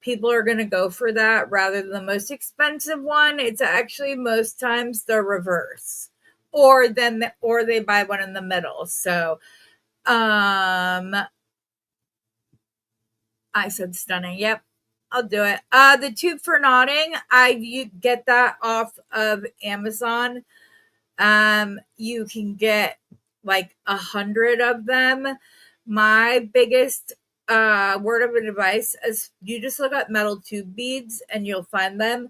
people are going to go for that rather than the most expensive one, it's actually most times the reverse. Or they buy one in the middle. So I said stunning. Yep, I'll do it. The tube for knotting, you get that off of Amazon. You can get like 100 of them. My biggest word of advice is you just look up metal tube beads and you'll find them.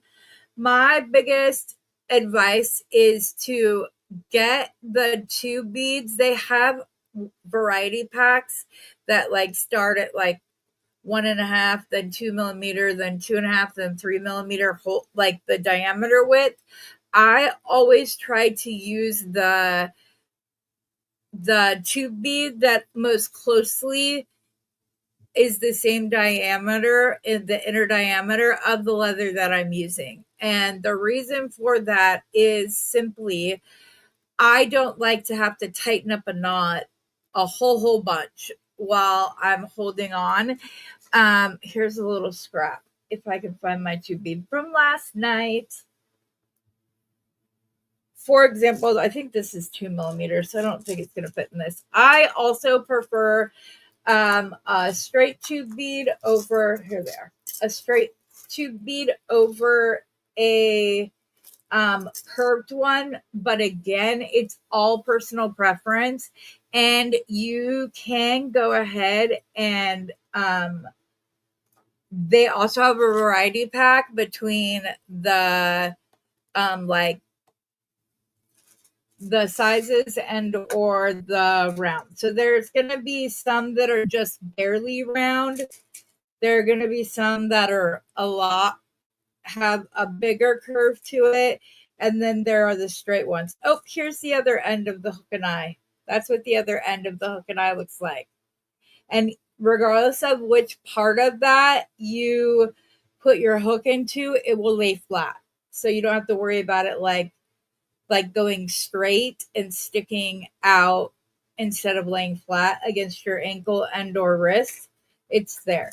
My biggest advice is to get the tube beads. They have variety packs that like start at like 1.5, then 2 millimeter, then 2.5, then 3 millimeter, like the diameter width. I always try to use the tube bead that most closely is the same diameter in the inner diameter of the leather that I'm using. And the reason for that is simply I don't like to have to tighten up a knot a whole bunch while I'm holding on. Here's a little scrap. If I can find my tube bead from last night. For example, I think this is 2 millimeters, so I don't think it's going to fit in this. I also prefer a straight tube bead over, here they are, a straight tube bead over a curved one. But again, it's all personal preference, and you can go ahead and they also have a variety pack between the like the sizes and or the round. So there's going to be some that are just barely round. There are going to be some that are have a bigger curve to it. And then there are the straight ones. Oh, here's the other end of the hook and eye. That's what the other end of the hook and eye looks like. And regardless of which part of that you put your hook into, it will lay flat. So you don't have to worry about it like going straight and sticking out instead of laying flat against your ankle and or wrist. It's there.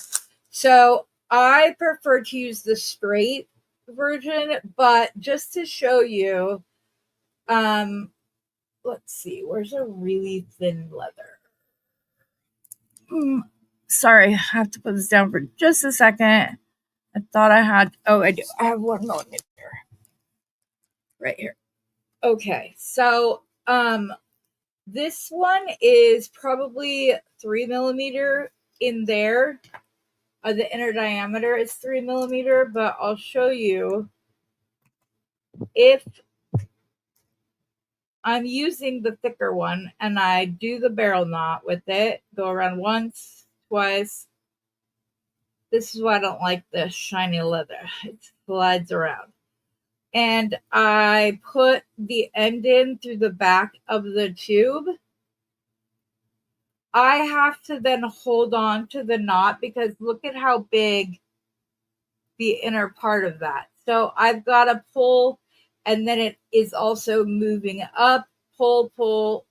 So I prefer to use the straight version, but just to show you, let's see, where's a really thin leather? Sorry, I have to put this down for just a second. I thought I had, I do. I have 1 millimeter right here. Okay, so this one is probably 3 millimeter in there. The inner diameter is 3 millimeter, but I'll show you if I'm using the thicker one and I do the barrel knot with it, go around once, twice. This is why I don't like the shiny leather. It slides around. And I put the end in through the back of the tube. I have to then hold on to the knot because look at how big the inner part of that. So I've got to pull, and then it is also moving up, pull,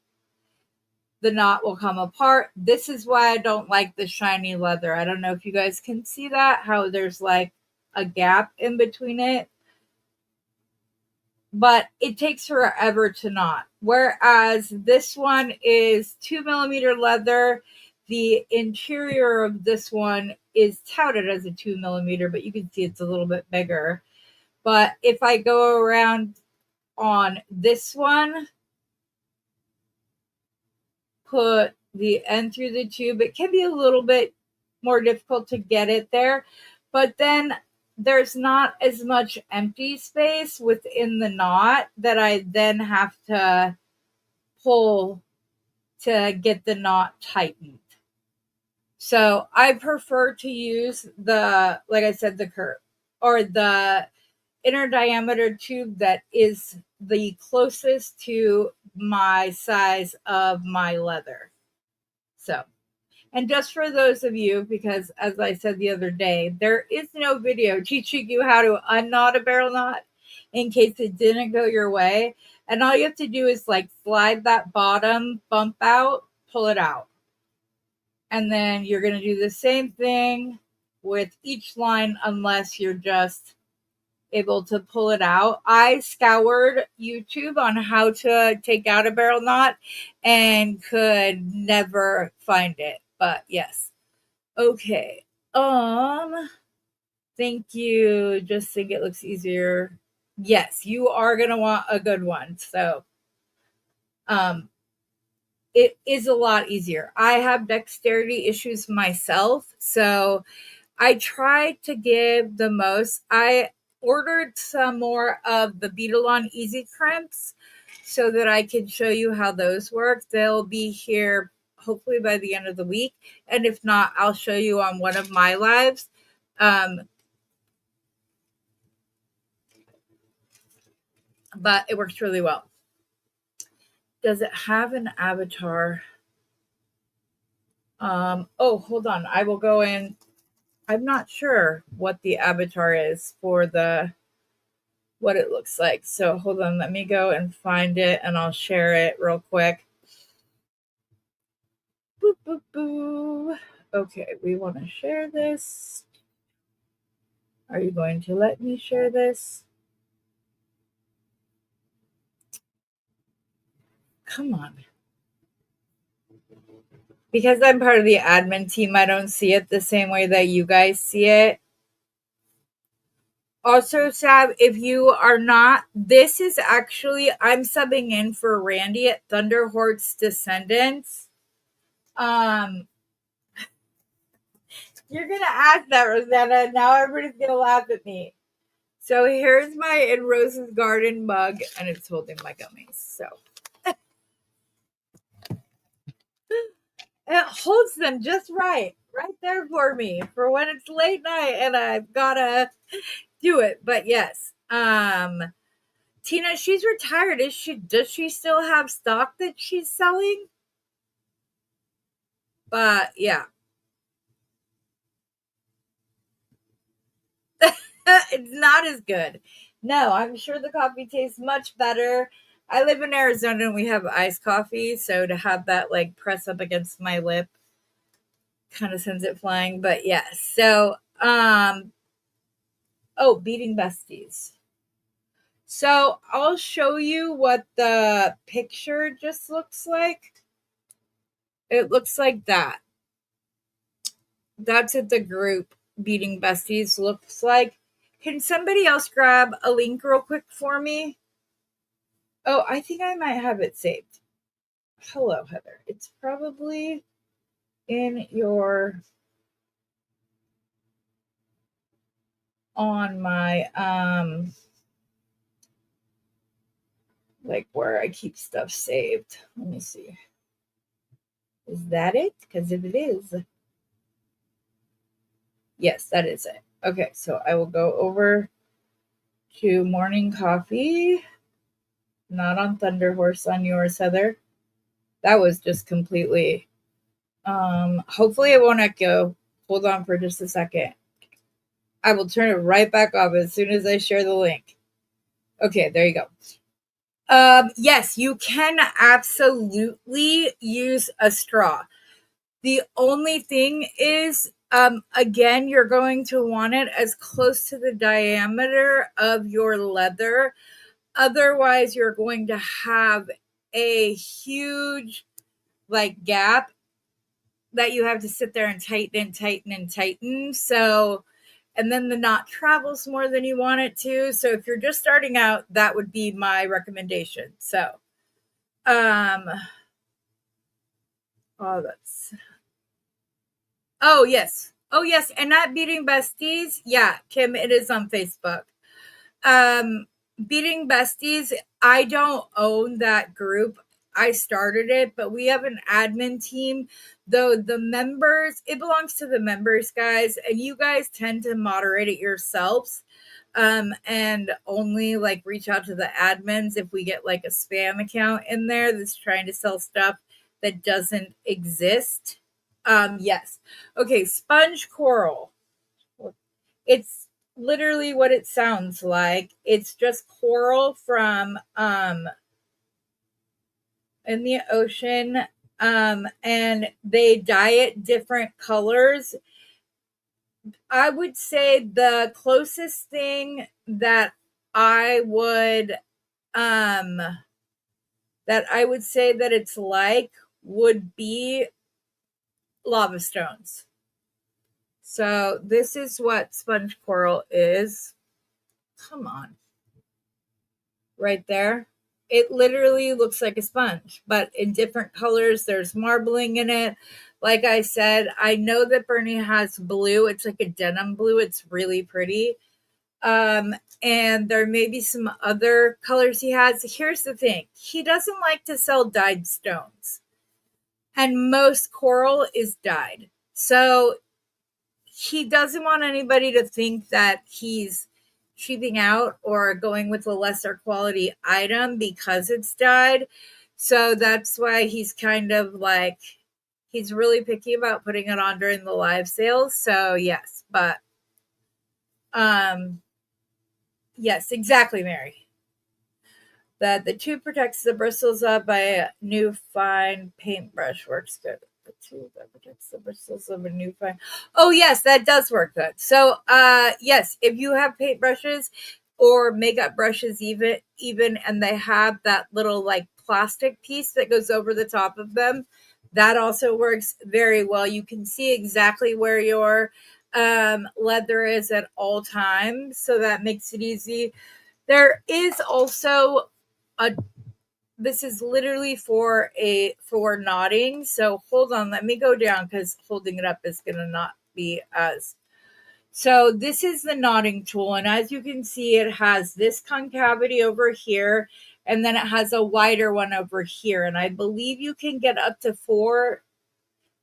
the knot will come apart. This is why I don't like the shiny leather. I don't know if you guys can see that, how there's like a gap in between it. But it takes forever to knot. Whereas this one is 2 millimeter leather. The interior of this one is touted as a 2 millimeter, but you can see it's a little bit bigger. But if I go around on this one, put the end through the tube, it can be a little bit more difficult to get it there. But then there's not as much empty space within the knot that I then have to pull to get the knot tightened. So I prefer to use the, like I said, the curve or the inner diameter tube that is the closest to my size of my leather. So, and just for those of you, because as I said the other day, there is no video teaching you how to unknot a barrel knot in case it didn't go your way. And all you have to do is like slide that bottom bump out, pull it out. And then you're going to do the same thing with each line unless you're just able to pull it out. I scoured YouTube on how to take out a barrel knot and could never find it. But yes. Okay. Thank you. Just think it looks easier. Yes, you are going to want a good one. So, it is a lot easier. I have dexterity issues myself, so I try to give the most. I ordered some more of the Beadalon Easy Crimps so that I can show you how those work. They'll be here hopefully by the end of the week. And if not, I'll show you on one of my lives. But it works really well. Does it have an avatar? Hold on. I will go in. I'm not sure what the avatar is for what it looks like. So hold on, let me go and find it and I'll share it real quick. Boop, boop, boop. Okay, we want to share this. Are you going to let me share this? Come on. Because I'm part of the admin team, I don't see it the same way that you guys see it. Also, Sab, if you are not, this is actually, I'm subbing in for Randee at Thunderhorse Descendants. You're going to ask that, Rosanna. Now everybody's going to laugh at me. So here's my In Rose's Garden mug, and it's holding my gummies. So it holds them just right there for me for when it's late night and I've gotta do it. But yes, Tina, she's retired. Does she still have stock that she's selling? But yeah. It's not as good. No, I'm sure the coffee tastes much better. I live in Arizona and we have iced coffee, so to have that like press up against my lip kind of sends it flying. But yes, so beating besties. So I'll show you what the picture just looks like. It looks like that. That's what the group Beating Besties looks like. Can somebody else grab a link real quick for me? Oh, I think I might have it saved. Hello, Heather. It's probably in your on my like where I keep stuff saved. Let me see. Is that it? Because if it is, yes, that is it. Okay, so I will go over to Morning Coffee. Not on Thunderhorse on yours, Heather. That was just completely hopefully it won't echo. Hold on for just a second. I will turn it right back off as soon as I share the link. Okay, there you go. Yes, you can absolutely use a straw. The only thing is, again, you're going to want it as close to the diameter of your leather. Otherwise, you're going to have a huge like gap that you have to sit there and tighten and tighten and tighten. So, and then the knot travels more than you want it to. So if you're just starting out, that would be my recommendation. So, oh, yes. Oh, yes. And not Beating Besties. Yeah, Kim, it is on Facebook. Beating Besties, I don't own that group. I started it, but we have an admin team. Though the members, it belongs to the members, guys, and you guys tend to moderate it yourselves. And only like reach out to the admins if we get like a spam account in there that's trying to sell stuff that doesn't exist. Yes. Okay, sponge coral. It's literally what it sounds like. It's just coral from in the ocean, and they dye it different colors. I would say the closest thing that I would say that it's like would be lava stones. So this is what sponge coral is. Come on. Right there. It literally looks like a sponge, but in different colors. There's marbling in it. Like I said, I know that Bernie has blue. It's like a denim blue. It's really pretty. And there may be some other colors he has. Here's the thing. He doesn't like to sell dyed stones. And most coral is dyed. So he doesn't want anybody to think that he's cheaping out or going with a lesser quality item because it's dyed. So that's why he's kind of like, he's really picky about putting it on during the live sales. So yes, but yes, exactly, Mary. That the tube protects the bristles up by a new fine paintbrush works good. The tube that protects the bristles of a new fine. Oh yes, that does work good. So yes, if you have paintbrushes or makeup brushes even and they have that little like plastic piece that goes over the top of them, That also works very well. You can see exactly where your leather is at all times, so that makes it easy. There is also a this is literally for knotting. So hold on, let me go down because holding it up is gonna not be as. So this is the knotting tool, and as you can see, it has this concavity over here, and then it has a wider one over here. And I believe you can get up to 4,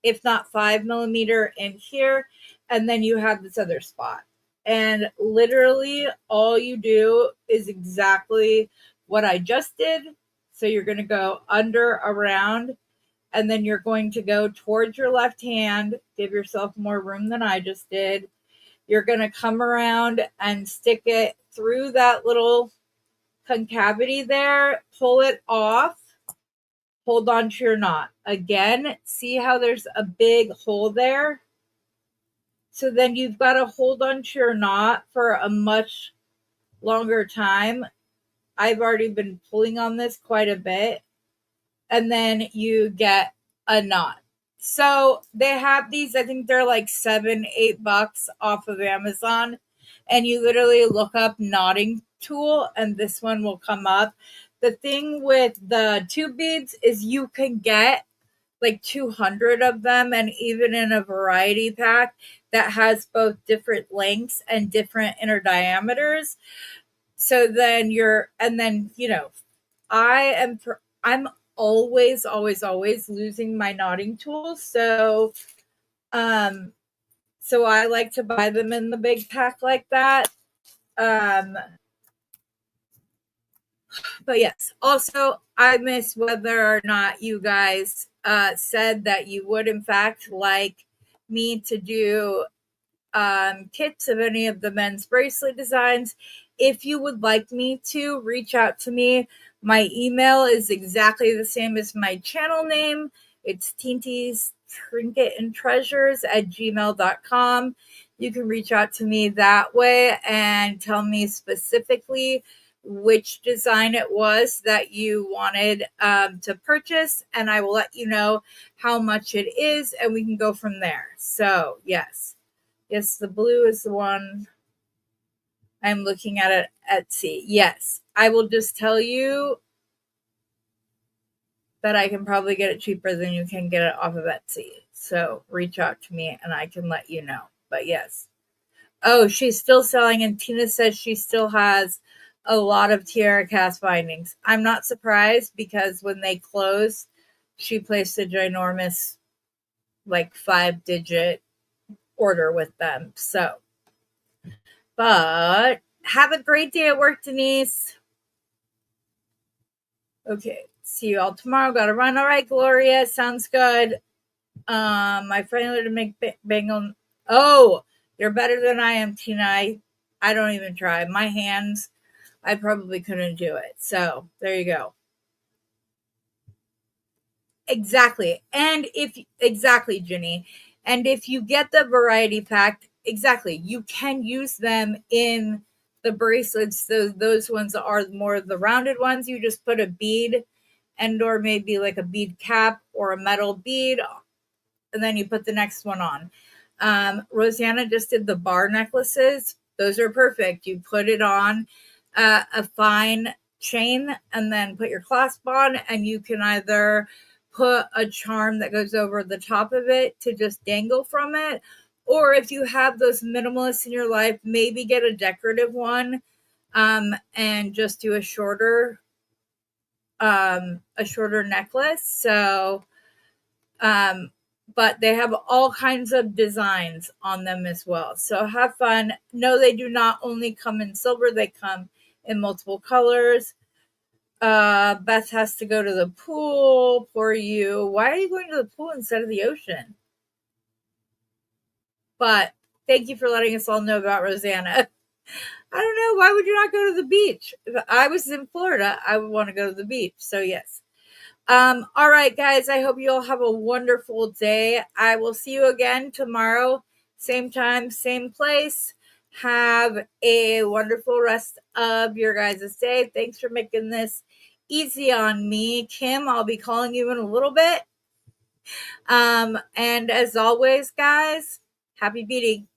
if not 5 millimeter in here, and then you have this other spot. And literally all you do is exactly what I just did. So you're going to go under, around, and then you're going to go towards your left hand. Give yourself more room than I just did. You're going to come around and stick it through that little concavity there, pull it off, hold on to your knot. Again, see how there's a big hole there? So then you've got to hold on to your knot for a much longer time. I've already been pulling on this quite a bit. And then you get a knot. So they have these, I think they're like $7-8 off of Amazon. And you literally look up knotting tool and this one will come up. The thing with the tube beads is you can get like 200 of them, and even in a variety pack that has both different lengths and different inner diameters. So then I'm always losing my knotting tools. So I like to buy them in the big pack like that. But yes, also I miss whether or not you guys said that you would in fact like me to do kits of any of the men's bracelet designs. If you would like me to, reach out to me. My email is exactly the same as my channel name. It's Teenty's Trinket and Treasures at gmail.com. You can reach out to me that way and tell me specifically which design it was that you wanted to purchase, and I will let you know how much it is, and we can go from there. So yes, the blue is the one I'm looking at Etsy. Yes, I will just tell you that I can probably get it cheaper than you can get it off of Etsy. So reach out to me and I can let you know. But yes. Oh, she's still selling, and Tina says she still has a lot of tiara cast bindings. I'm not surprised because when they closed, she placed a ginormous, like 5-digit order with them. So, but have a great day at work, Denise. Okay, see you all tomorrow. Gotta run. All right, Gloria, sounds good. My friend would make bangle. Oh, you're better than I am, Tina. I don't even try. My hands, I probably couldn't do it. So there you go. Exactly. Exactly, Ginny. And if you get the variety pack, exactly, you can use them in the bracelets. Those ones are more the rounded ones. You just put a bead and or maybe like a bead cap or a metal bead, and then you put the next one on. Rosanna just did the bar necklaces. Those are perfect. You put it on a fine chain and then put your clasp on, and you can either put a charm that goes over the top of it to just dangle from it, or if you have those minimalists in your life, maybe get a decorative one and just do a shorter necklace. So but they have all kinds of designs on them as well. So have fun. No, they do not only come in silver, they come in multiple colors. Beth has to go to the pool. Poor you. Why are you going to the pool instead of the ocean? But thank you for letting us all know about Rosanna. I don't know. Why would you not go to the beach? If I was in Florida, I would want to go to the beach. So yes. All right, guys, I hope you all have a wonderful day. I will see you again tomorrow, same time, same place. Have a wonderful rest of your guys' day. Thanks for making this easy on me. Kim, I'll be calling you in a little bit. And as always, guys, happy beating.